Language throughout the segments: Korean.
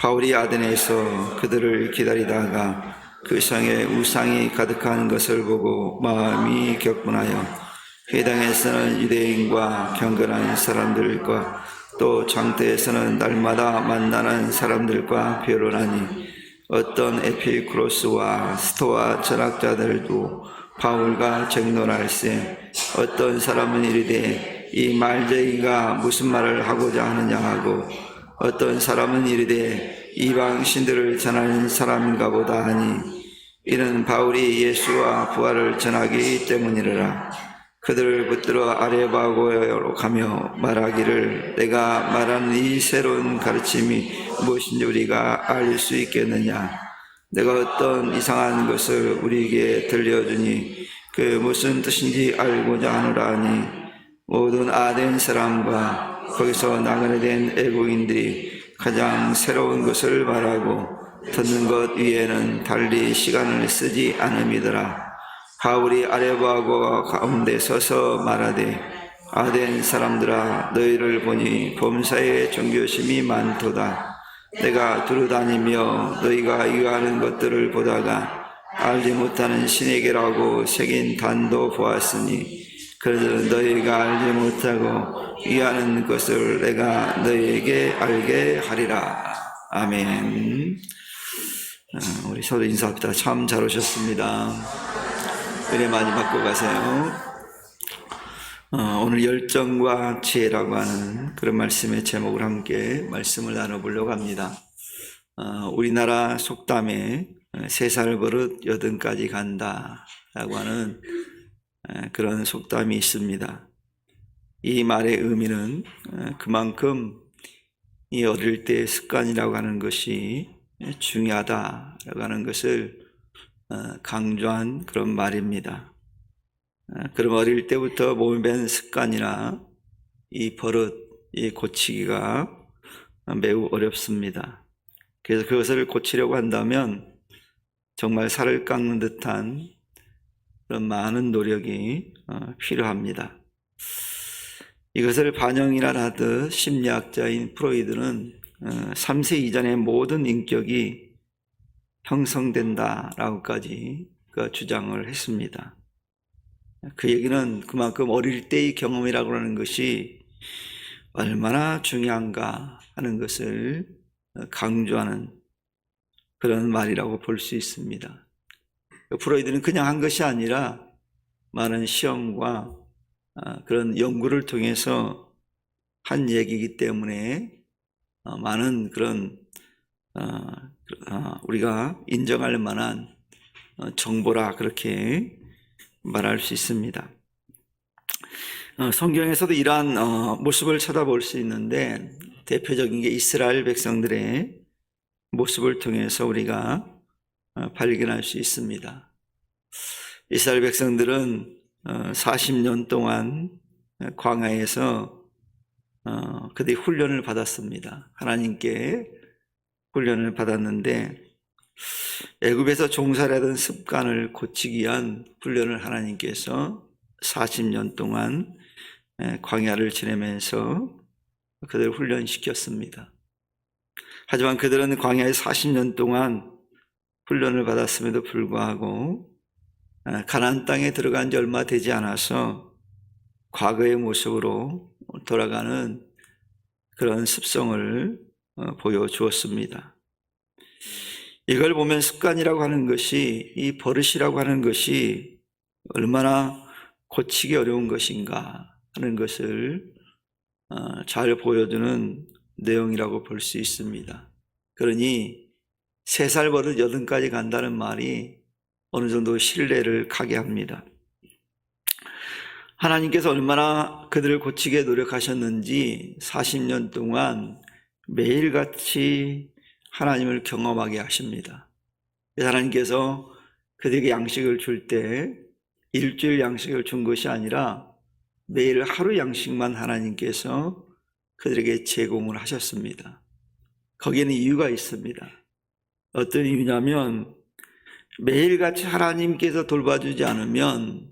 바울이 아데네에서 그들을 기다리다가 그 성에 우상이 가득한 것을 보고 마음이 격분하여 회당에서는 유대인과 경건한 사람들과 또 장터에서는 날마다 만나는 사람들과 변론하니 어떤 에피쿠로스와 스토아 철학자들도 바울과 쟁론할세 어떤 사람은 이르되 이 말쟁이가 무슨 말을 하고자 하느냐 하고 어떤 사람은 이르되 이방 신들을 전하는 사람인가 보다 하니 이는 바울이 예수와 부활을 전하기 때문이라. 그들을 붙들어 아레바고로 가며 말하기를 내가 말하는 이 새로운 가르침이 무엇인지 우리가 알 수 있겠느냐. 내가 어떤 이상한 것을 우리에게 들려주니 그 무슨 뜻인지 알고자 하노라 하니 모든 아덴 사람과 거기서 나그네 된 애국인들이 가장 새로운 것을 말하고 듣는 것 위에는 달리 시간을 쓰지 않음이더라. 바울이 아레바고 가운데 서서 말하되 아덴 사람들아 너희를 보니 범사에 종교심이 많도다. 내가 두루다니며 너희가 이해하는 것들을 보다가 알지 못하는 신에게라고 새긴 단도 보았으니 그래도 너희가 알지 못하고 이해하는 것을 내가 너희에게 알게 하리라. 아멘. 우리 서로 인사합시다. 참 잘 오셨습니다. 은혜 많이 받고 가세요. 오늘 열정과 지혜라고 하는 그런 말씀의 제목을 함께 말씀을 나눠보려고 합니다. 우리나라 속담에 3살 버릇 8까지 간다 라고 하는 그런 속담이 있습니다. 이 말의 의미는 그만큼 이 어릴 때의 습관이라고 하는 것이 중요하다라고 하는 것을 강조한 그런 말입니다. 그럼 어릴 때부터 몸에 밴 습관이나 이 버릇, 이 고치기가 매우 어렵습니다. 그래서 그것을 고치려고 한다면 정말 살을 깎는 듯한 그런 많은 노력이 필요합니다. 이것을 반영이라 하듯 심리학자인 프로이드는 3세 이전의 모든 인격이 형성된다라고까지 주장을 했습니다. 그 얘기는 그만큼 어릴 때의 경험이라고 하는 것이 얼마나 중요한가 하는 것을 강조하는 그런 말이라고 볼 수 있습니다. 프로이드는 그냥 한 것이 아니라 많은 시험과 그런 연구를 통해서 한 얘기이기 때문에 많은 그런 우리가 인정할 만한 정보라 그렇게 말할 수 있습니다. 성경에서도 이러한 모습을 쳐다볼 수 있는데 대표적인 게 이스라엘 백성들의 모습을 통해서 우리가 발견할 수 있습니다. 이스라엘 백성들은 40년 동안 광야에서 그들이 훈련을 받았습니다. 하나님께 훈련을 받았는데 애굽에서 종살이하던 습관을 고치기 위한 훈련을 하나님께서 40년 동안 광야를 지내면서 그들을 훈련시켰습니다. 하지만 그들은 광야에 40년 동안 훈련을 받았음에도 불구하고 가나안 땅에 들어간 지 얼마 되지 않아서 과거의 모습으로 돌아가는 그런 습성을 보여주었습니다. 이걸 보면 습관이라고 하는 것이, 이 버릇이라고 하는 것이 얼마나 고치기 어려운 것인가 하는 것을 잘 보여주는 내용이라고 볼 수 있습니다. 그러니 3살 버릇 8까지 간다는 말이 어느 정도 신뢰를 가게 합니다. 하나님께서 얼마나 그들을 고치게 노력하셨는지 40년 동안 매일같이 하나님을 경험하게 하십니다. 하나님께서 그들에게 양식을 줄 때 일주일 양식을 준 것이 아니라 매일 하루 양식만 하나님께서 그들에게 제공을 하셨습니다. 거기에는 이유가 있습니다. 어떤 이유냐면 매일같이 하나님께서 돌봐주지 않으면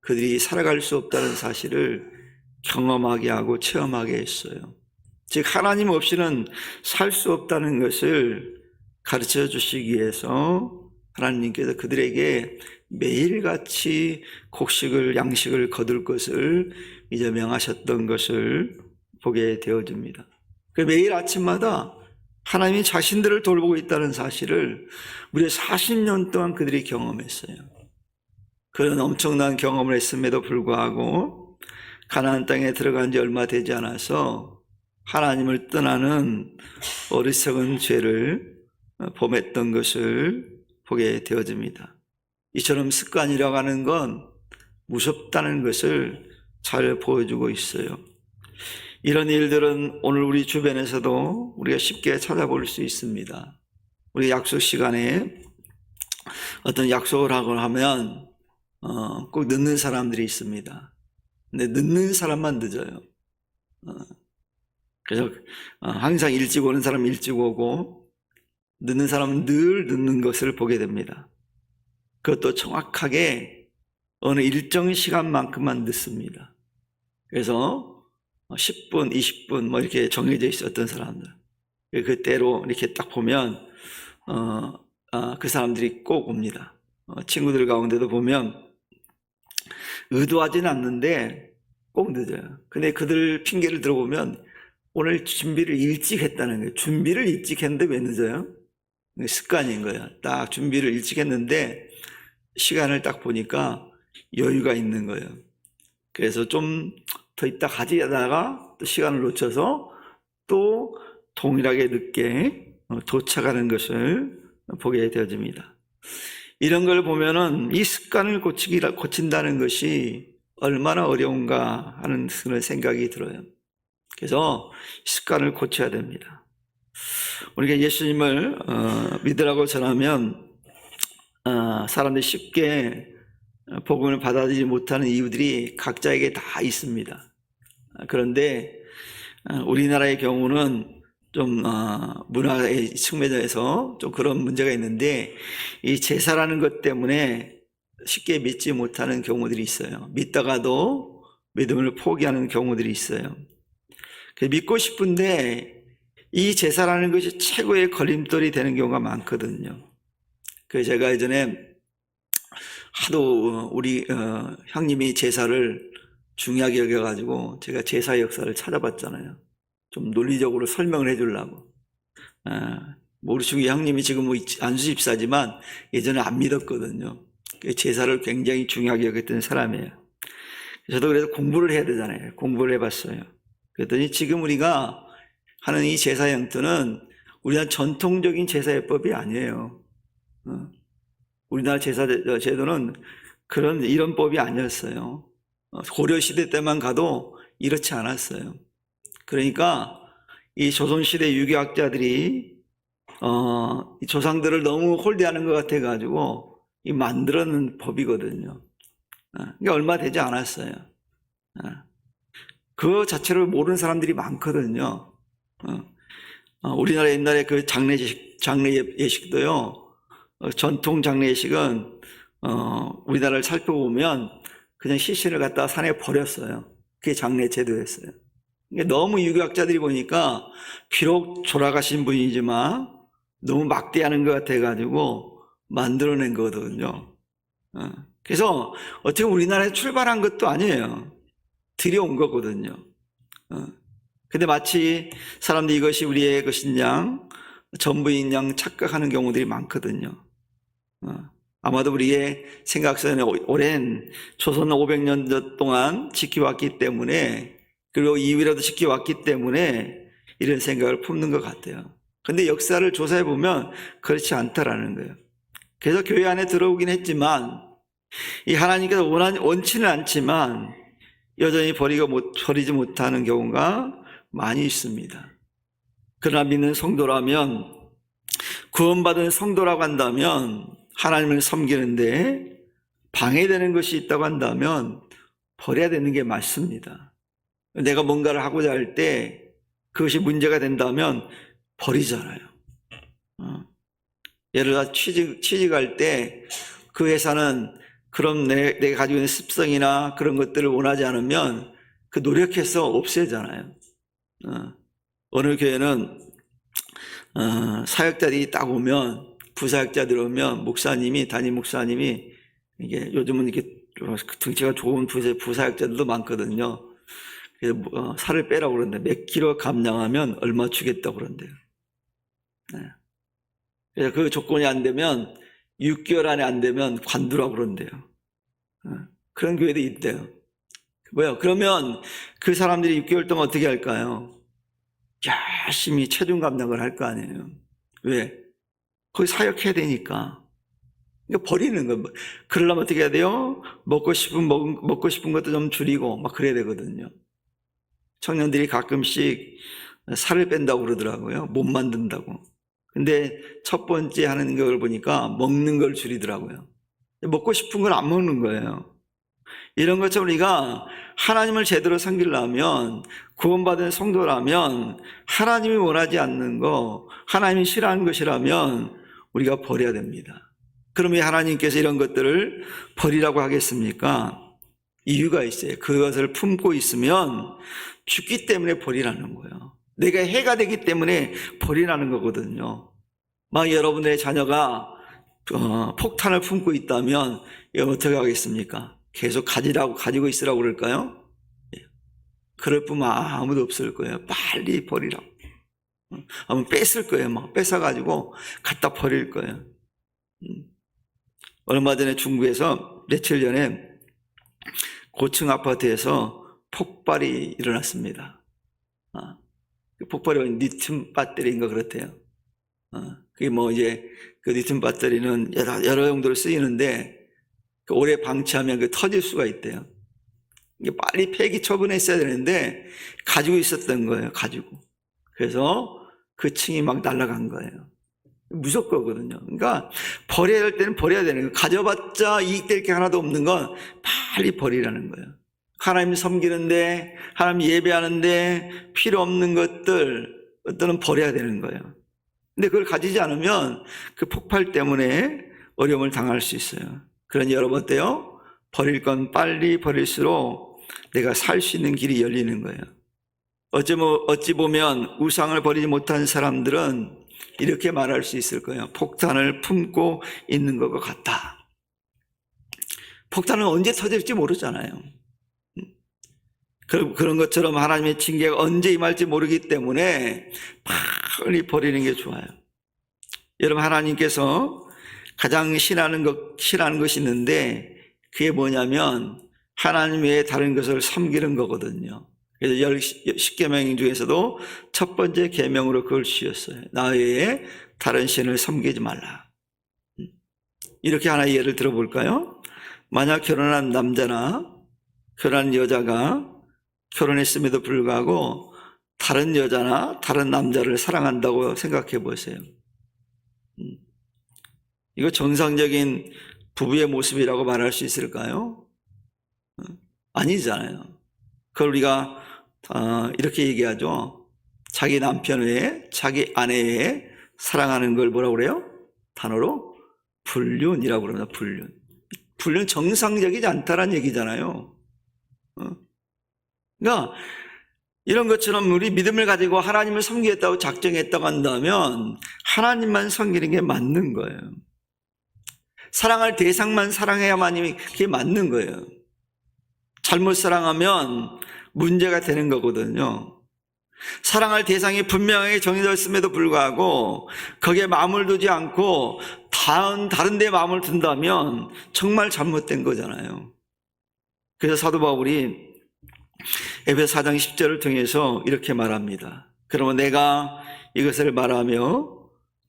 그들이 살아갈 수 없다는 사실을 경험하게 하고 체험하게 했어요. 즉 하나님 없이는 살 수 없다는 것을 가르쳐 주시기 위해서 하나님께서 그들에게 매일같이 곡식을 양식을 거둘 것을 이제 명하셨던 것을 보게 되어집니다. 그 매일 아침마다 하나님이 자신들을 돌보고 있다는 사실을 무려 40년 동안 그들이 경험했어요. 그런 엄청난 경험을 했음에도 불구하고 가나안 땅에 들어간 지 얼마 되지 않아서 하나님을 떠나는 어리석은 죄를 범했던 것을 보게 되어집니다. 이처럼 습관이라고 하는 건 무섭다는 것을 잘 보여주고 있어요. 이런 일들은 오늘 우리 주변에서도 우리가 쉽게 찾아볼 수 있습니다. 우리 약속 시간에 어떤 약속을 하거나 하면 꼭 늦는 사람들이 있습니다. 근데 늦는 사람만 늦어요. 그래서 항상 일찍 오는 사람은 일찍 오고 늦는 사람은 늘 늦는 것을 보게 됩니다. 그것도 정확하게 어느 일정 시간만큼만 늦습니다. 그래서 10분, 20분 뭐 이렇게 정해져 있었던 사람들, 그때로 이렇게 딱 보면 그 사람들이 꼭 옵니다. 친구들 가운데도 보면 의도하진 않는데 꼭 늦어요. 근데 그들 핑계를 들어보면 오늘 준비를 일찍 했다는 거예요. 준비를 일찍 했는데 왜 늦어요? 습관인 거예요. 딱 준비를 일찍 했는데 시간을 딱 보니까 여유가 있는 거예요. 그래서 좀 더 있다 가지 하다가 또 시간을 놓쳐서 또 동일하게 늦게 도착하는 것을 보게 되어집니다. 이런 걸 보면은 이 습관을 고친다는 것이 얼마나 어려운가 하는 그런 생각이 들어요. 그래서 습관을 고쳐야 됩니다. 우리가 예수님을 믿으라고 전하면 사람들이 쉽게 복음을 받아들이지 못하는 이유들이 각자에게 다 있습니다. 그런데 우리나라의 경우는 좀 문화의 측면에서 좀 그런 문제가 있는데 이 제사라는 것 때문에 쉽게 믿지 못하는 경우들이 있어요. 믿다가도 믿음을 포기하는 경우들이 있어요. 믿고 싶은데 이 제사라는 것이 최고의 걸림돌이 되는 경우가 많거든요. 그래서 제가 예전에 하도 우리 형님이 제사를 중요하게 여겨가지고 제가 제사 역사를 찾아봤잖아요. 좀 논리적으로 설명을 해주려고. 우리 중에 형님이 지금 안수집사지만 예전에 안 믿었거든요. 제사를 굉장히 중요하게 여겼던 사람이에요. 저도 그래서 공부를 해야 되잖아요. 공부를 해봤어요. 그랬더니 지금 우리가 하는 이 제사 형태는 우리나라 전통적인 제사예법이 아니에요. 우리나라 제사 제도는 이런 법이 아니었어요. 고려시대 때만 가도 이렇지 않았어요. 그러니까 이 조선시대 유교학자들이 이 조상들을 너무 홀대하는 것 같아가지고 이 만들어낸 법이거든요. 그러니까 얼마 되지 않았어요. 그 자체를 모르는 사람들이 많거든요. 우리나라 옛날에 그 장례 예식도요. 전통 장례식은 우리나라를 살펴보면 그냥 시신을 갖다가 산에 버렸어요. 그게 장례 제도였어요. 너무 유교학자들이 보니까 비록 돌아가신 분이지만 너무 막대하는 것 같아가지고 만들어낸 거거든요. 그래서 어떻게 우리나라에 출발한 것도 아니에요. 들여온 거거든요. 근데 마치 사람들이 이것이 우리의 것인 양, 전부인 양 착각하는 경우들이 많거든요. 아마도 우리의 생각 속에 오랜 조선 500년 동안 지켜왔기 때문에, 그리고 이후에도 지켜왔기 때문에 이런 생각을 품는 것 같아요. 근데 역사를 조사해 보면 그렇지 않다라는 거예요. 그래서 교회 안에 들어오긴 했지만 이 하나님께서 원치는 않지만 여전히 버리지 못하는 경우가 많이 있습니다. 그러나 믿는 성도라면, 구원받은 성도라고 한다면, 하나님을 섬기는데 방해되는 것이 있다고 한다면 버려야 되는 게 맞습니다. 내가 뭔가를 하고자 할 때 그것이 문제가 된다면 버리잖아요. 예를 들어 취직할 때 그 회사는 그런 내가 가지고 있는 습성이나 그런 것들을 원하지 않으면 그 노력해서 없애잖아요. 어느 교회는 사역자들이 딱 오면, 부사역자들 오면 목사님이, 담임 목사님이, 이게 요즘은 이렇게 등치가 좋은 부사역자들도 많거든요. 그래서 살을 빼라고 그러는데 몇 킬로 감량하면 얼마 주겠다고 그런대요. 네. 그래서 그 조건이 안 되면 6개월 안에 안 되면 관두라고 그런대요. 그런 교회도 있대요. 뭐요? 그러면 그 사람들이 6개월 동안 어떻게 할까요? 열심히 체중 감량을 할 거 아니에요. 왜? 거기 사역해야 되니까. 이거 버리는 거. 그러려면 어떻게 해야 돼요? 먹고 싶은 것도 좀 줄이고 막 그래야 되거든요. 청년들이 가끔씩 살을 뺀다고 그러더라고요. 못 만든다고. 근데 첫 번째 하는 걸 보니까 먹는 걸 줄이더라고요. 먹고 싶은 걸 안 먹는 거예요. 이런 것처럼 우리가 하나님을 제대로 섬기려면, 구원받은 성도라면 하나님이 원하지 않는 거, 하나님이 싫어하는 것이라면 우리가 버려야 됩니다. 그럼 왜 하나님께서 이런 것들을 버리라고 하겠습니까? 이유가 있어요. 그것을 품고 있으면 죽기 때문에 버리라는 거예요. 내가 해가 되기 때문에 버리라는 거거든요. 막 여러분의 자녀가 폭탄을 품고 있다면 어떻게 하겠습니까? 계속 가지고 있으라고 그럴까요? 그럴 뿐만 아무도 없을 거예요. 빨리 버리라고. 아마 뺏을 거예요. 막 뺏어가지고 갖다 버릴 거예요. 얼마 전에 중국에서 며칠 전에 고층 아파트에서 폭발이 일어났습니다. 그 폭발이 리튬 배터리인가 그렇대요. 그게 뭐 이제 그 리튬 배터리는 여러 용도로 쓰이는데 오래 방치하면 그 터질 수가 있대요. 이게 빨리 폐기 처분했어야 되는데 가지고 있었던 거예요. 그래서 그 층이 막 날아간 거예요. 무섭거든요. 그러니까 버려야 할 때는 버려야 되는 거예요. 가져봤자 이익될 게 하나도 없는 건 빨리 버리라는 거예요. 하나님 섬기는데, 하나님 예배하는데 필요 없는 것들 어떤 버려야 되는 거예요. 근데 그걸 가지지 않으면 그 폭발 때문에 어려움을 당할 수 있어요. 그러니 여러분 어때요? 버릴 건 빨리 버릴수록 내가 살 수 있는 길이 열리는 거예요. 어찌 보면 우상을 버리지 못한 사람들은 이렇게 말할 수 있을 거예요. 폭탄을 품고 있는 것과 같다. 폭탄은 언제 터질지 모르잖아요. 그런 것처럼 하나님의 징계가 언제 임할지 모르기 때문에 빨리 버리는 게 좋아요. 여러분, 하나님께서 가장 싫어하는 것이 있는데 그게 뭐냐면 하나님 외에 다른 것을 섬기는 거거든요. 그래서 10계명 중에서도 첫 번째 계명으로 그걸 주셨어요. 나 외에 다른 신을 섬기지 말라. 이렇게 하나 예를 들어볼까요? 만약 결혼한 남자나 결혼한 여자가 결혼했음에도 불구하고 다른 여자나 다른 남자를 사랑한다고 생각해 보세요. 이거 정상적인 부부의 모습이라고 말할 수 있을까요? 아니잖아요. 그걸 우리가 이렇게 얘기하죠. 자기 남편 외에 자기 아내 외에 사랑하는 걸 뭐라고 그래요? 단어로 불륜이라고 그럽니다. 불륜 정상적이지 않다라는 얘기잖아요. 그러니까 이런 것처럼 우리 믿음을 가지고 하나님을 섬기겠다고 작정했다고 한다면 하나님만 섬기는 게 맞는 거예요. 사랑할 대상만 사랑해야만이 그게 맞는 거예요. 잘못 사랑하면 문제가 되는 거거든요. 사랑할 대상이 분명하게 정해졌음에도 불구하고 거기에 마음을 두지 않고 다른 데 마음을 둔다면 정말 잘못된 거잖아요. 그래서 사도 바울이 에베소 4장 10절을 통해서 이렇게 말합니다. 그러면 내가 이것을 말하며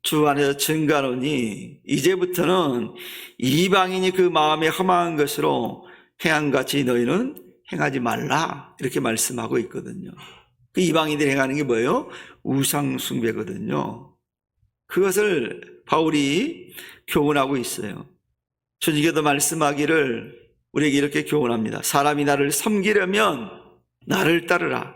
주 안에서 증가하노니 이제부터는 이방인이 그 마음에 허망한 것으로 행함같이 너희는 행하지 말라, 이렇게 말씀하고 있거든요. 그 이방인들이 행하는 게 뭐예요? 우상 숭배거든요. 그것을 바울이 교훈하고 있어요. 주님께도 말씀하기를 우리에게 이렇게 교훈합니다. 사람이 나를 섬기려면 나를 따르라.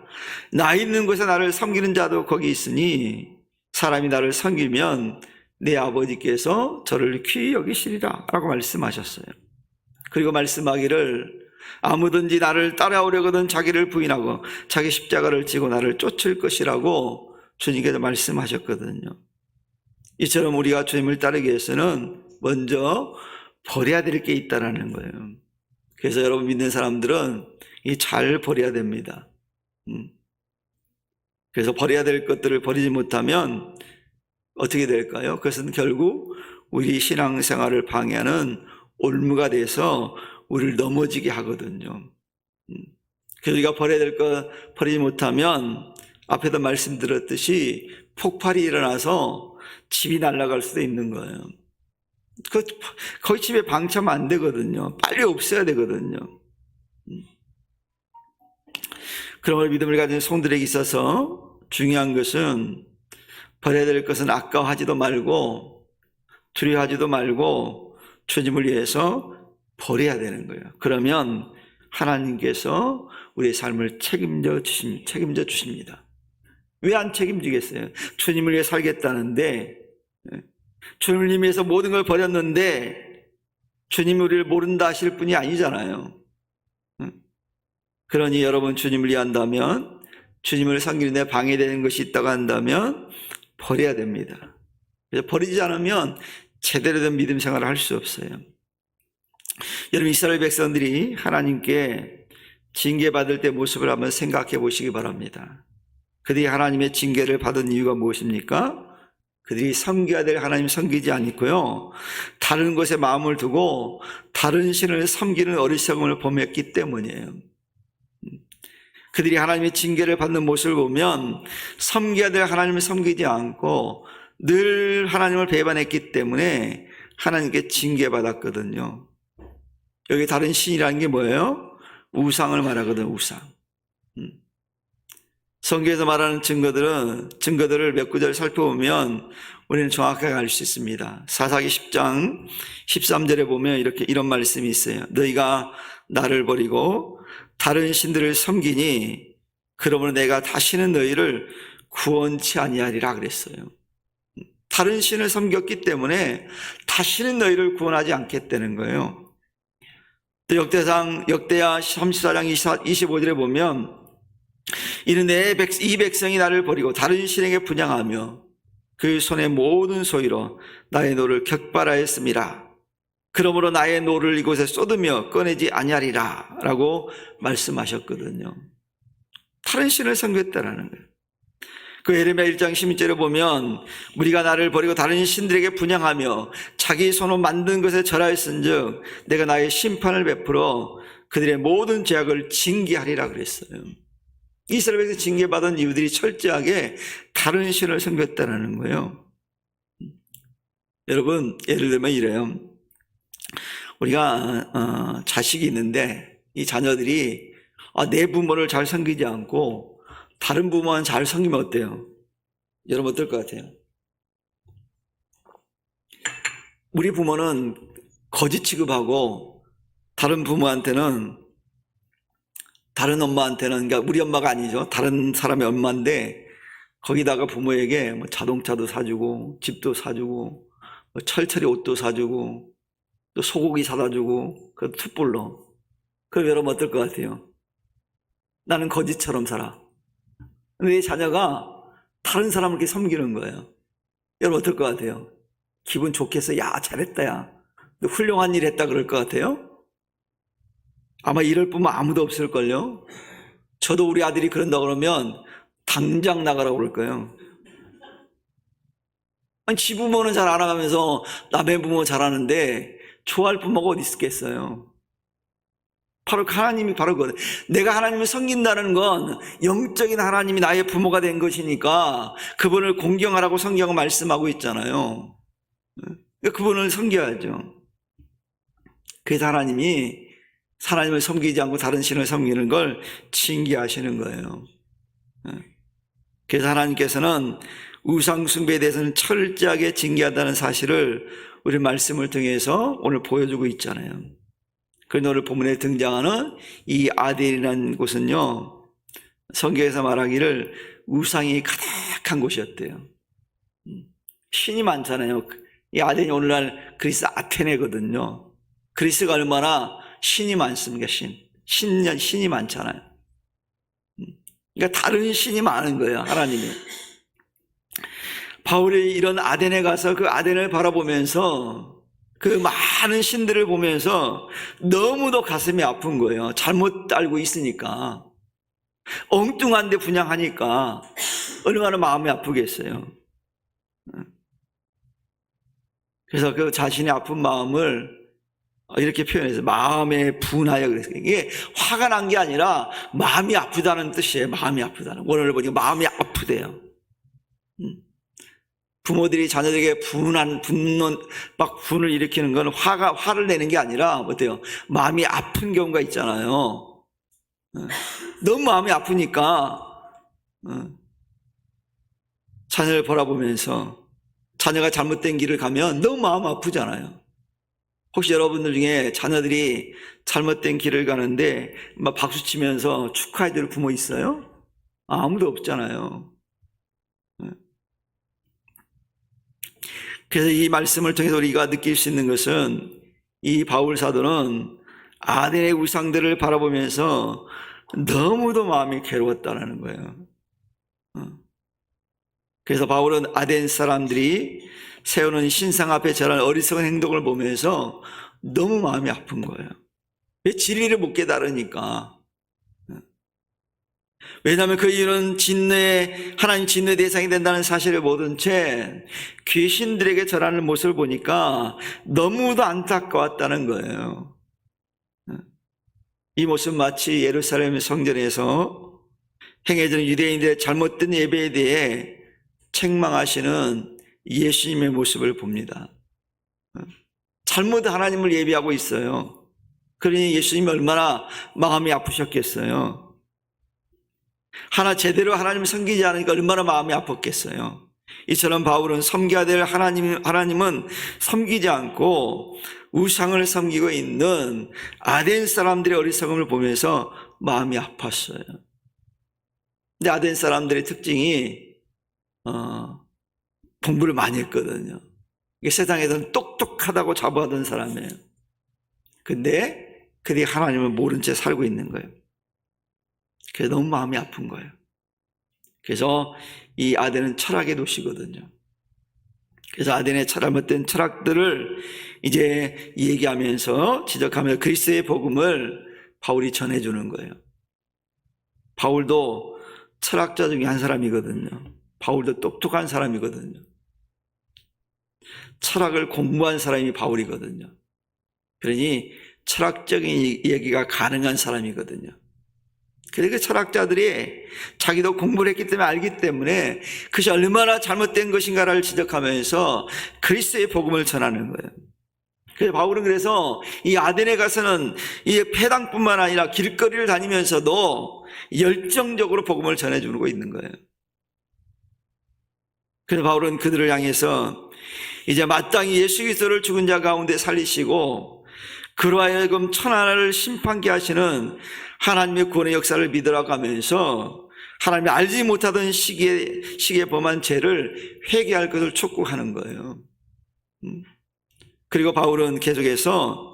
나 있는 곳에 나를 섬기는 자도 거기 있으니 사람이 나를 섬기면 내 아버지께서 저를 귀히 여기시리라 라고 말씀하셨어요. 그리고 말씀하기를 아무든지 나를 따라오려거든 자기를 부인하고 자기 십자가를 지고 나를 쫓을 것이라고 주님께서 말씀하셨거든요. 이처럼 우리가 주님을 따르기 위해서는 먼저 버려야 될 게 있다라는 거예요. 그래서 여러분 믿는 사람들은 잘 버려야 됩니다. 그래서 버려야 될 것들을 버리지 못하면 어떻게 될까요? 그것은 결국 우리 신앙생활을 방해하는 올무가 돼서 우리를 넘어지게 하거든요. 그래서 우리가 버려야 될 것 버리지 못하면 앞에도 말씀드렸듯이 폭발이 일어나서 집이 날아갈 수도 있는 거예요. 거기 집에 방치하면 안 되거든요. 빨리 없애야 되거든요. 그러므로 믿음을 가진 성들에게 있어서 중요한 것은 버려야 될 것은 아까워하지도 말고 두려워하지도 말고 주님을 위해서 버려야 되는 거예요. 그러면 하나님께서 우리의 삶을 책임져 주십니다. 왜 안 책임지겠어요? 주님을 위해 살겠다는데, 주님을 위해서 모든 걸 버렸는데 주님이 우리를 모른다 하실 분이 아니잖아요. 그러니 여러분 주님을 위한다면, 주님을 섬기는 데 방해되는 것이 있다고 한다면 버려야 됩니다. 그래서 버리지 않으면 제대로 된 믿음 생활을 할 수 없어요. 여러분 이스라엘 백성들이 하나님께 징계받을 때 모습을 한번 생각해 보시기 바랍니다. 그들이 하나님의 징계를 받은 이유가 무엇입니까? 그들이 섬겨야 될 하나님 섬기지 않고요, 다른 것에 마음을 두고 다른 신을 섬기는 어리석음을 범했기 때문이에요. 그들이 하나님의 징계를 받는 모습을 보면 섬겨야 될 하나님을 섬기지 않고 늘 하나님을 배반했기 때문에 하나님께 징계받았거든요. 여기 다른 신이라는 게 뭐예요? 우상을 말하거든요. 우상. 성경에서 말하는 증거들을 몇 구절 살펴보면 우리는 정확하게 알 수 있습니다. 사사기 10장 13절에 보면 이런 말씀이 있어요. 너희가 나를 버리고 다른 신들을 섬기니 그러므로 내가 다시는 너희를 구원치 아니하리라 그랬어요. 다른 신을 섬겼기 때문에 다시는 너희를 구원하지 않겠다는 거예요. 또 역대하 34장 25절에 보면 이는 이 백성이 나를 버리고 다른 신에게 분향하며 그 손의 모든 소유로 나의 노를 격발하였음이라. 그러므로 나의 노를 이곳에 쏟으며 꺼내지 아니하리라 라고 말씀하셨거든요. 다른 신을 섬겼다라는 거예요. 그 예레미야 1장 16절에 보면 우리가 나를 버리고 다른 신들에게 분향하며 자기 손으로 만든 것에 절하였은즉 내가 나의 심판을 베풀어 그들의 모든 죄악을 징계하리라 그랬어요. 이스라엘에서 징계받은 이유들이 철저하게 다른 신을 섬겼다는 거예요. 여러분 예를 들면 이래요. 우리가 자식이 있는데 이 자녀들이 내 부모를 잘 섬기지 않고 다른 부모는 잘 섬기면 어때요? 여러분 어떨 것 같아요? 우리 부모는 거지 취급하고 다른 부모한테는, 다른 엄마한테는, 그러니까 우리 엄마가 아니죠, 다른 사람의 엄마인데 거기다가 부모에게 뭐 자동차도 사주고 집도 사주고 뭐 철철이 옷도 사주고 또 소고기 사다 주고 그 툭불로. 그럼 여러분 어떨 것 같아요? 나는 거지처럼 살아. 근데 이 자녀가 다른 사람을 이렇게 섬기는 거예요. 여러분 어떨 것 같아요? 기분 좋겠어? 야 잘했다, 야 너 훌륭한 일 했다 그럴 것 같아요? 아마 이럴 뿐만 아무도 없을걸요. 저도 우리 아들이 그런다 그러면 당장 나가라고 그럴 거예요. 아니 지 부모는 잘 알아가면서 남의 부모 잘하는데 좋아할 부모가 어디 있겠어요. 바로 하나님이 바로 그거예요. 내가 하나님을 섬긴다는 건 영적인 하나님이 나의 부모가 된 것이니까 그분을 공경하라고 성경은 말씀하고 있잖아요. 그분을 섬겨야죠. 그래서 하나님을 섬기지 않고 다른 신을 섬기는 걸 징계하시는 거예요. 그래서 하나님께서는 우상 숭배에 대해서는 철저하게 징계한다는 사실을 우리 말씀을 통해서 오늘 보여주고 있잖아요. 그런데 오늘 본문에 등장하는 이 아델이라는 곳은요, 성경에서 말하기를 우상이 가득한 곳이었대요. 신이 많잖아요. 이 아델이 오늘날 그리스 아테네거든요. 그리스가 얼마나 신이 많습니까? 신이 많잖아요. 그러니까 다른 신이 많은 거예요, 하나님이. 바울이 이런 아덴에 가서 그 아덴을 바라보면서 그 많은 신들을 보면서 너무도 가슴이 아픈 거예요. 잘못 알고 있으니까. 엉뚱한데 분양하니까 얼마나 마음이 아프겠어요. 그래서 그 자신의 아픈 마음을 이렇게 표현해서 마음에 분하여 그랬어요. 이게 화가 난 게 아니라 마음이 아프다는 뜻이에요. 마음이 아프다는. 오늘 보니까 마음이 아프대요. 부모들이 자녀들에게 분을 일으키는 건 화를 내는 게 아니라 어때요? 마음이 아픈 경우가 있잖아요. 너무 마음이 아프니까 자녀를 바라보면서 자녀가 잘못된 길을 가면 너무 마음 아프잖아요. 혹시 여러분들 중에 자녀들이 잘못된 길을 가는데 막 박수치면서 축하해줄 부모 있어요? 아무도 없잖아요. 그래서 이 말씀을 통해서 우리가 느낄 수 있는 것은 이 바울 사도는 아덴의 우상들을 바라보면서 너무도 마음이 괴로웠다는 거예요. 그래서 바울은 아덴 사람들이 세우는 신상 앞에 저런 어리석은 행동을 보면서 너무 마음이 아픈 거예요. 왜 진리를 못 깨달으니까. 왜냐하면 그 이유는 하나님 진노의 대상이 된다는 사실을 모른 채 귀신들에게 절하는 모습을 보니까 너무도 안타까웠다는 거예요. 이 모습은 마치 예루살렘 성전에서 행해지는 유대인들의 잘못된 예배에 대해 책망하시는 예수님의 모습을 봅니다. 잘못 하나님을 예배하고 있어요. 그러니 예수님이 얼마나 마음이 아프셨겠어요. 제대로 하나님을 섬기지 않으니까 얼마나 마음이 아팠겠어요. 이처럼 바울은 섬겨야 될 하나님은 섬기지 않고 우상을 섬기고 있는 아덴 사람들의 어리석음을 보면서 마음이 아팠어요. 근데 아덴 사람들의 특징이 공부를 많이 했거든요. 이게 세상에서는 똑똑하다고 자부하던 사람이에요. 근데 그들이 하나님을 모른 채 살고 있는 거예요. 그래서 너무 마음이 아픈 거예요. 그래서 이 아덴은 철학의 도시거든요. 그래서 아덴의 잘못된 철학들을 이제 얘기하면서 지적하며 그리스도의 복음을 바울이 전해주는 거예요. 바울도 철학자 중에 한 사람이거든요. 바울도 똑똑한 사람이거든요. 철학을 공부한 사람이 바울이거든요. 그러니 철학적인 얘기가 가능한 사람이거든요. 그러니까 철학자들이 자기도 공부를 했기 때문에 알기 때문에 그것이 얼마나 잘못된 것인가를 지적하면서 그리스도의 복음을 전하는 거예요. 그래서 바울은 그래서 이 아덴에 가서는 이 회당뿐만 아니라 길거리를 다니면서도 열정적으로 복음을 전해주고 있는 거예요. 그래서 바울은 그들을 향해서 이제 마땅히 예수 그리스도를 죽은 자 가운데 살리시고 그로 하여금 천하를 심판케 하시는 하나님의 구원의 역사를 믿으라고 하면서 하나님이 알지 못하던 시기에 범한 죄를 회개할 것을 촉구하는 거예요. 그리고 바울은 계속해서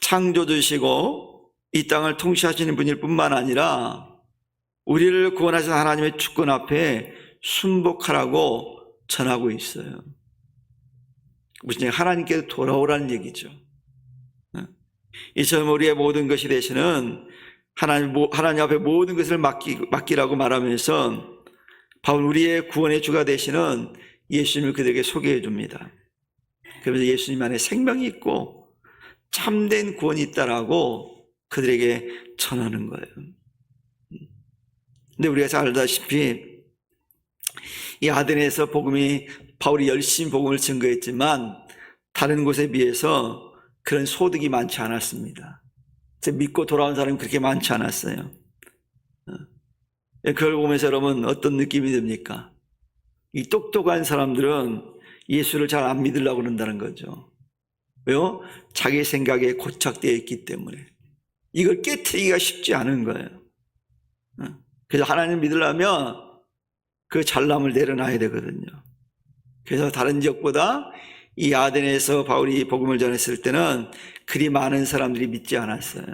창조주시고 이 땅을 통치하시는 분일 뿐만 아니라 우리를 구원하신 하나님의 주권 앞에 순복하라고 전하고 있어요. 무슨 하나님께서 돌아오라는 얘기죠. 이처럼 우리의 모든 것이 되시는 하나님 앞에 모든 것을 맡기라고 말하면서 바울 우리의 구원의 주가 되시는 예수님을 그들에게 소개해 줍니다. 그러면서 예수님 안에 생명이 있고 참된 구원이 있다라고 그들에게 전하는 거예요. 근데 우리가 잘 알다시피 이 아덴에서 바울이 열심히 복음을 증거했지만 다른 곳에 비해서 그런 소득이 많지 않았습니다. 믿고 돌아온 사람이 그렇게 많지 않았어요. 그걸 보면서 여러분 어떤 느낌이 듭니까? 이 똑똑한 사람들은 예수를 잘 안 믿으려고 그런다는 거죠. 왜요? 자기 생각에 고착되어 있기 때문에. 이걸 깨트리기가 쉽지 않은 거예요. 그래서 하나님을 믿으려면 그 잘남을 내려놔야 되거든요. 그래서 다른 지역보다 이 아덴에서 바울이 복음을 전했을 때는 그리 많은 사람들이 믿지 않았어요.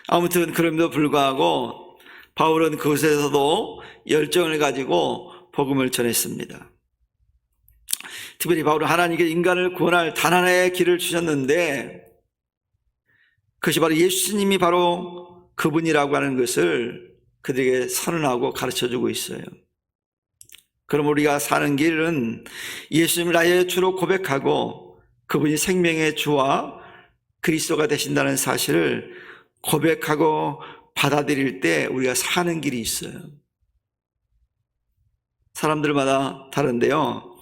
아무튼 그럼에도 불구하고 바울은 그곳에서도 열정을 가지고 복음을 전했습니다. 특별히 바울은 하나님께 인간을 구원할 단 하나의 길을 주셨는데 그것이 바로 예수님이 바로 그분이라고 하는 것을 그들에게 선언하고 가르쳐주고 있어요. 그럼 우리가 사는 길은 예수님을 나의 주로 고백하고 그분이 생명의 주와 그리스도가 되신다는 사실을 고백하고 받아들일 때 우리가 사는 길이 있어요. 사람들마다 다른데요.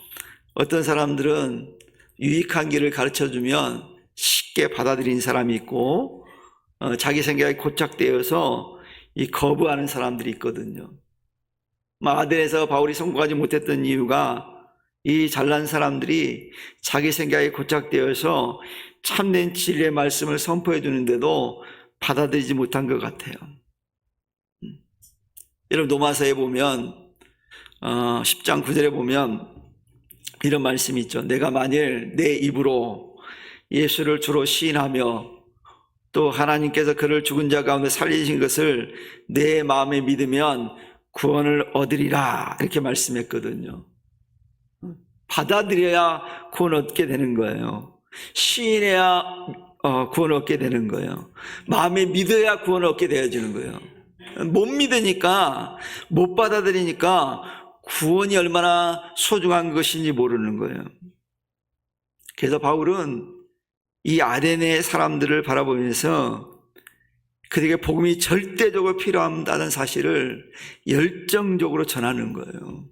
어떤 사람들은 유익한 길을 가르쳐주면 쉽게 받아들이는 사람이 있고 자기 생각에 고착되어서 거부하는 사람들이 있거든요. 아덴에서 바울이 성공하지 못했던 이유가 이 잘난 사람들이 자기 생각에 고착되어서 참된 진리의 말씀을 선포해 주는데도 받아들이지 못한 것 같아요. 여러분 로마서에 보면 10장 9절에 보면 이런 말씀이 있죠. 내가 만일 내 입으로 예수를 주로 시인하며 또 하나님께서 그를 죽은 자 가운데 살리신 것을 내 마음에 믿으면 구원을 얻으리라 이렇게 말씀했거든요. 받아들여야 구원 얻게 되는 거예요. 시인해야 구원 얻게 되는 거예요. 마음에 믿어야 구원 얻게 되어지는 거예요. 못 믿으니까, 못 받아들이니까 구원이 얼마나 소중한 것인지 모르는 거예요. 그래서 바울은 이 아덴의 사람들을 바라보면서 그들에게 복음이 절대적으로 필요하다는 사실을 열정적으로 전하는 거예요.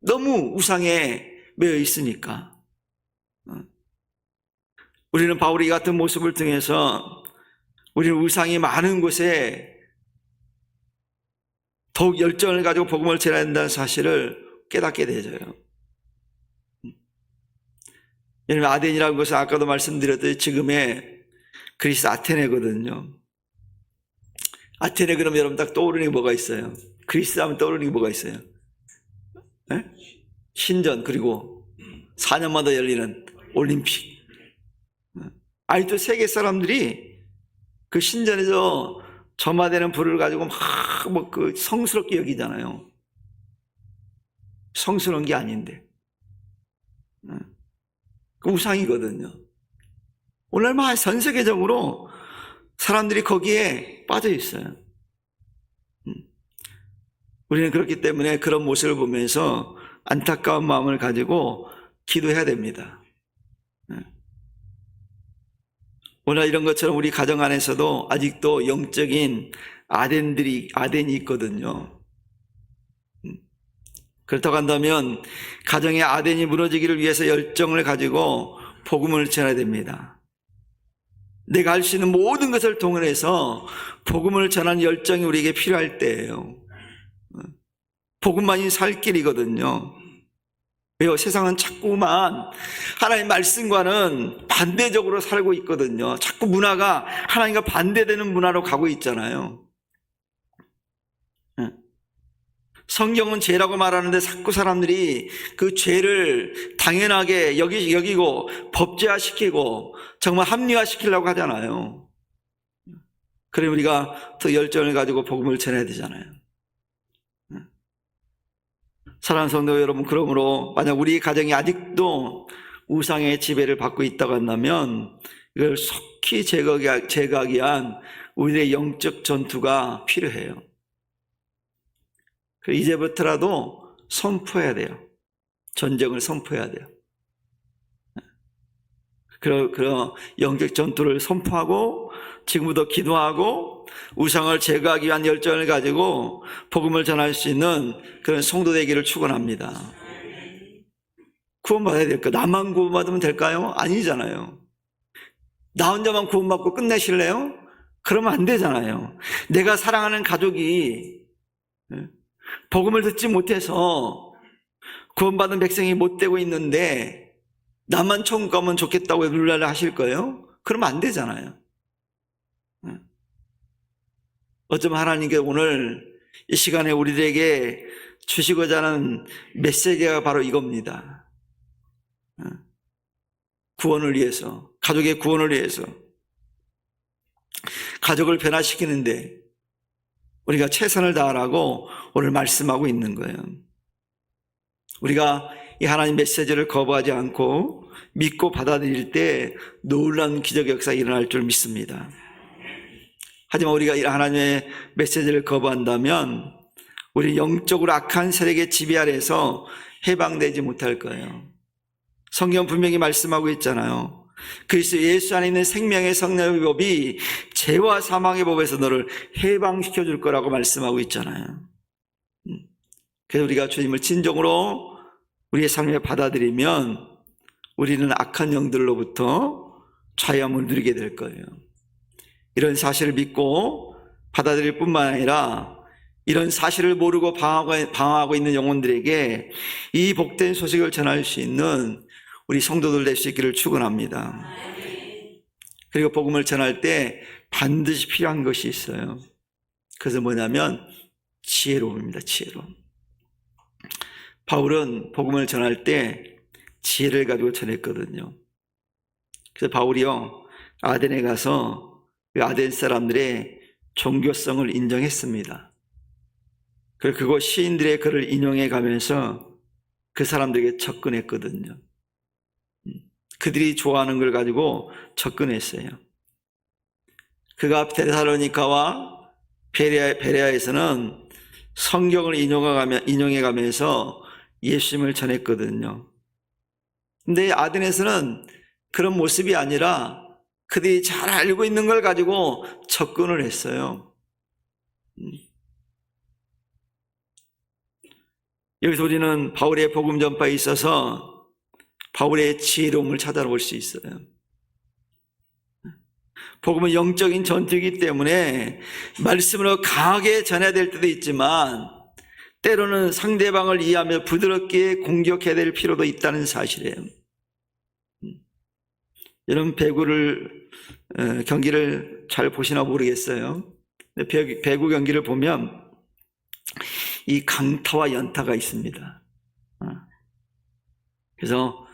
너무 우상에 매여 있으니까. 우리는 바울이 같은 모습을 통해서 우리는 우상이 많은 곳에 더욱 열정을 가지고 복음을 전해야 된다는 사실을 깨닫게 되져요. 왜냐하면 아덴이라는 것은 아까도 말씀드렸듯이 지금의 그리스 아테네거든요. 아테네 그러면 여러분 딱 떠오르는 게 뭐가 있어요? 그리스 하면 떠오르는 게 뭐가 있어요? 네? 신전 그리고 4년마다 열리는 올림픽. 아직도 세계 사람들이 그 신전에서 점화되는 불을 가지고 막 그 성스럽게 여기잖아요. 성스러운 게 아닌데. 그 우상이거든요. 오늘날 전 세계적으로 사람들이 거기에 빠져 있어요. 우리는 그렇기 때문에 그런 모습을 보면서 안타까운 마음을 가지고 기도해야 됩니다. 오늘 이런 것처럼 우리 가정 안에서도 아직도 영적인 아덴이 있거든요. 그렇다고 한다면 가정의 아덴이 무너지기를 위해서 열정을 가지고 복음을 전해야 됩니다. 내가 할 수 있는 모든 것을 동원해서 복음을 전하는 열정이 우리에게 필요할 때예요. 복음만이 살 길이거든요. 왜요? 세상은 자꾸만 하나님의 말씀과는 반대적으로 살고 있거든요. 자꾸 문화가 하나님과 반대되는 문화로 가고 있잖아요. 성경은 죄라고 말하는데 자꾸 사람들이 그 죄를 당연하게 여기고 법제화시키고 정말 합리화시키려고 하잖아요. 그래 우리가 더 열정을 가지고 복음을 전해야 되잖아요. 사랑하는 성도 여러분, 그러므로 만약 우리 가정이 아직도 우상의 지배를 받고 있다고 한다면 이걸 속히 제거하기 위한 우리의 영적 전투가 필요해요. 이제부터라도 선포해야 돼요. 전쟁을 선포해야 돼요. 그런 영적 전투를 선포하고 지금부터 기도하고 우상을 제거하기 위한 열정을 가지고 복음을 전할 수 있는 그런 성도 되기를 축원합니다. 구원받아야 될까? 나만 구원받으면 될까요? 아니잖아요. 나 혼자만 구원받고 끝내실래요? 그러면 안 되잖아요. 내가 사랑하는 가족이 복음을 듣지 못해서 구원받은 백성이 못 되고 있는데 나만 천국 가면 좋겠다고 룰라를 하실 거예요? 그러면 안 되잖아요. 어쩌면 하나님께 오늘 이 시간에 우리들에게 주시고자 하는 메시지가 바로 이겁니다. 구원을 위해서, 가족의 구원을 위해서, 가족을 변화시키는데 우리가 최선을 다하라고 오늘 말씀하고 있는 거예요. 우리가 이 하나님 메시지를 거부하지 않고 믿고 받아들일 때 놀라운 기적 역사가 일어날 줄 믿습니다. 하지만 우리가 이 하나님의 메시지를 거부한다면 우리 영적으로 악한 세력의 지배 아래에서 해방되지 못할 거예요. 성경 분명히 말씀하고 있잖아요. 그리스도 예수 안에 있는 생명의 성령의 법이 죄와 사망의 법에서 너를 해방시켜 줄 거라고 말씀하고 있잖아요. 그래서 우리가 주님을 진정으로 우리의 삶에 받아들이면 우리는 악한 영들로부터 자유함을 누리게 될 거예요. 이런 사실을 믿고 받아들일 뿐만 아니라 이런 사실을 모르고 방황하고 있는 영혼들에게 이 복된 소식을 전할 수 있는 우리 성도들 될 수 있기를 축원합니다. 그리고 복음을 전할 때 반드시 필요한 것이 있어요. 그것은 뭐냐면 지혜로움입니다. 지혜로움. 바울은 복음을 전할 때 지혜를 가지고 전했거든요. 그래서 바울이요, 아덴에 가서 그 아덴 사람들의 종교성을 인정했습니다. 그리고 그곳 시인들의 글을 인용해 가면서 그 사람들에게 접근했거든요. 그들이 좋아하는 걸 가지고 접근했어요. 그가 데살로니가와 베레아에서는 성경을 인용해 가면서 예수님을 전했거든요. 근데 아덴에서는 그런 모습이 아니라 그들이 잘 알고 있는 걸 가지고 접근을 했어요. 여기서 우리는 바울의 복음 전파에 있어서 바울의 지혜로움을 찾아볼 수 있어요. 복음은 영적인 전투이기 때문에 말씀으로 강하게 전해야 될 때도 있지만 때로는 상대방을 이해하며 부드럽게 공격해야 될 필요도 있다는 사실이에요. 여러분 경기를 잘 보시나 모르겠어요. 배구 경기를 보면 이 강타와 연타가 있습니다. 그래서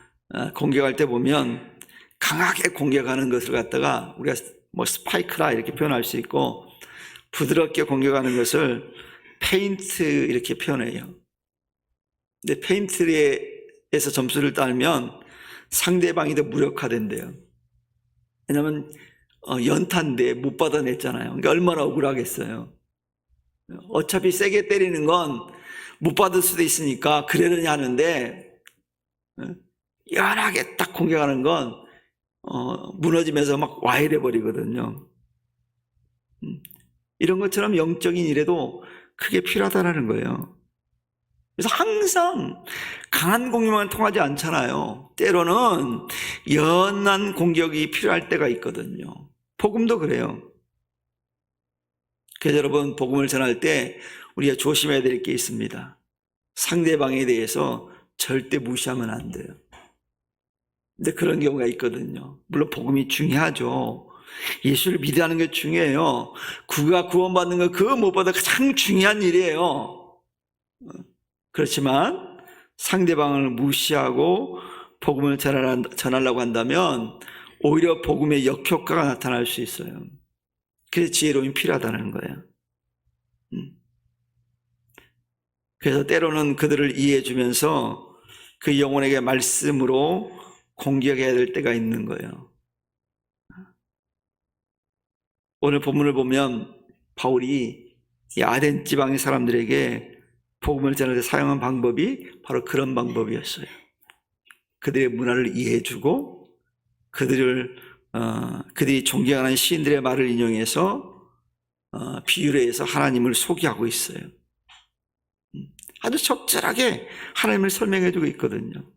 공격할 때 보면 강하게 공격하는 것을 갖다가 우리가 뭐 스파이크라 이렇게 표현할 수 있고, 부드럽게 공격하는 것을 페인트 이렇게 표현해요. 근데 페인트에서 점수를 따면 상대방이 더 무력화된대요. 왜냐하면 연탄인데 못 받아냈잖아요. 그러니까 얼마나 억울하겠어요. 어차피 세게 때리는 건 못 받을 수도 있으니까 그러려니 하는데 연하게 딱 공격하는 건 무너지면서 막 와이래 버리거든요. 이런 것처럼 영적인 일에도 크게 필요하다는 거예요. 그래서 항상 강한 공격만 통하지 않잖아요. 때로는 연한 공격이 필요할 때가 있거든요. 복음도 그래요. 그래서 여러분, 복음을 전할 때 우리가 조심해야 될 게 있습니다. 상대방에 대해서 절대 무시하면 안 돼요. 근데 그런 경우가 있거든요. 물론 복음이 중요하죠. 예수를 믿는 게 중요해요. 그가 구원받는 거 그거 무엇보다 가장 중요한 일이에요. 그렇지만 상대방을 무시하고 복음을 전하려고 한다면 오히려 복음의 역효과가 나타날 수 있어요. 그래서 지혜로움이 필요하다는 거예요. 그래서 때로는 그들을 이해해 주면서 그 영혼에게 말씀으로 공격해야 될 때가 있는 거예요. 오늘 본문을 보면 바울이 이 아덴 지방의 사람들에게 복음을 전할 때 사용한 방법이 바로 그런 방법이었어요. 그들의 문화를 이해해 주고 그들이 존경하는 시인들의 말을 인용해서 비유를 해서 하나님을 소개하고 있어요. 아주 적절하게 하나님을 설명해 주고 있거든요.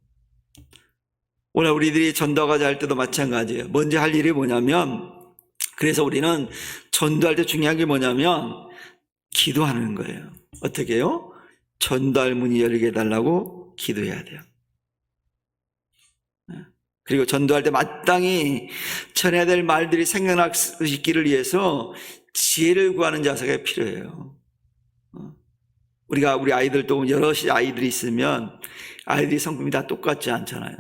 오늘 우리들이 전도하고자 할 때도 마찬가지예요. 먼저 할 일이 뭐냐면, 그래서 우리는 전도할 때 중요한 게 뭐냐면 기도하는 거예요. 어떻게 해요? 전도할 문이 열리게 해달라고 기도해야 돼요. 그리고 전도할 때 마땅히 전해야 될 말들이 생각날 수 있기를 위해서 지혜를 구하는 자세가 필요해요. 우리 아이들도 여럿이 아이들이 있으면 아이들이 성품이 다 똑같지 않잖아요.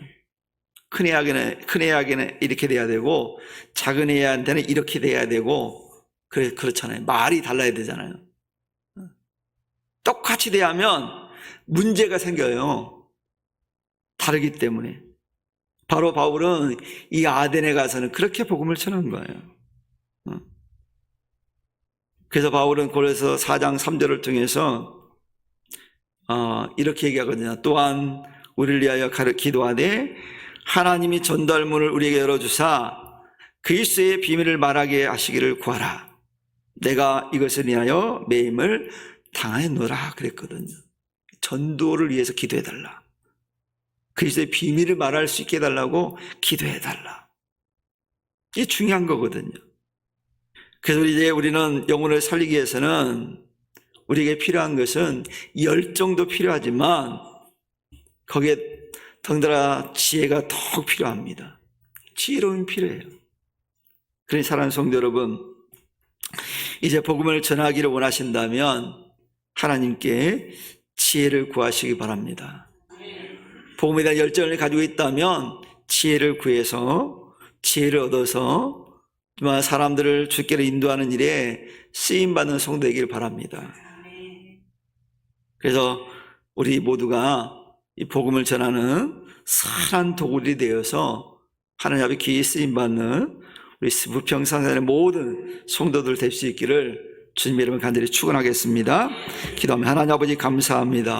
큰 애에게는 이렇게 돼야 되고 작은 애한테는 이렇게 돼야 되고 그렇잖아요. 말이 달라야 되잖아요. 똑같이 대하면 문제가 생겨요. 다르기 때문에. 바로 바울은 이 아덴에 가서는 그렇게 복음을 전한 거예요. 그래서 바울은 고린도서 4장 3절을 통해서 이렇게 얘기하거든요. 또한 우리를 위하여 기도하되 하나님이 전달문을 우리에게 열어주사 그리스도의 비밀을 말하게 하시기를 구하라. 내가 이것을 위하여 매임을 당하였노라 그랬거든요. 전도를 위해서 기도해달라. 그리스도의 비밀을 말할 수 있게 해달라고 기도해달라. 이게 중요한 거거든요. 그래서 이제 우리는 영혼을 살리기 위해서는 우리에게 필요한 것은 열정도 필요하지만 거기에 덩달아 지혜가 더욱 필요합니다. 지혜로움이 필요해요. 그러니 사랑하는 성도 여러분, 이제 복음을 전하기를 원하신다면 하나님께 지혜를 구하시기 바랍니다. 복음에 대한 열정을 가지고 있다면 지혜를 구해서 지혜를 얻어서 정말 사람들을 주께로 인도하는 일에 쓰임받는 성도 되기를 바랍니다. 그래서 우리 모두가 이 복음을 전하는 선한 도구들이 되어서 하나님 앞에 귀히 쓰임받는 우리 부평상산의 모든 성도들 될 수 있기를 주님의 이름으로 간절히 축원하겠습니다. 기도하며 하나님 아버지 감사합니다.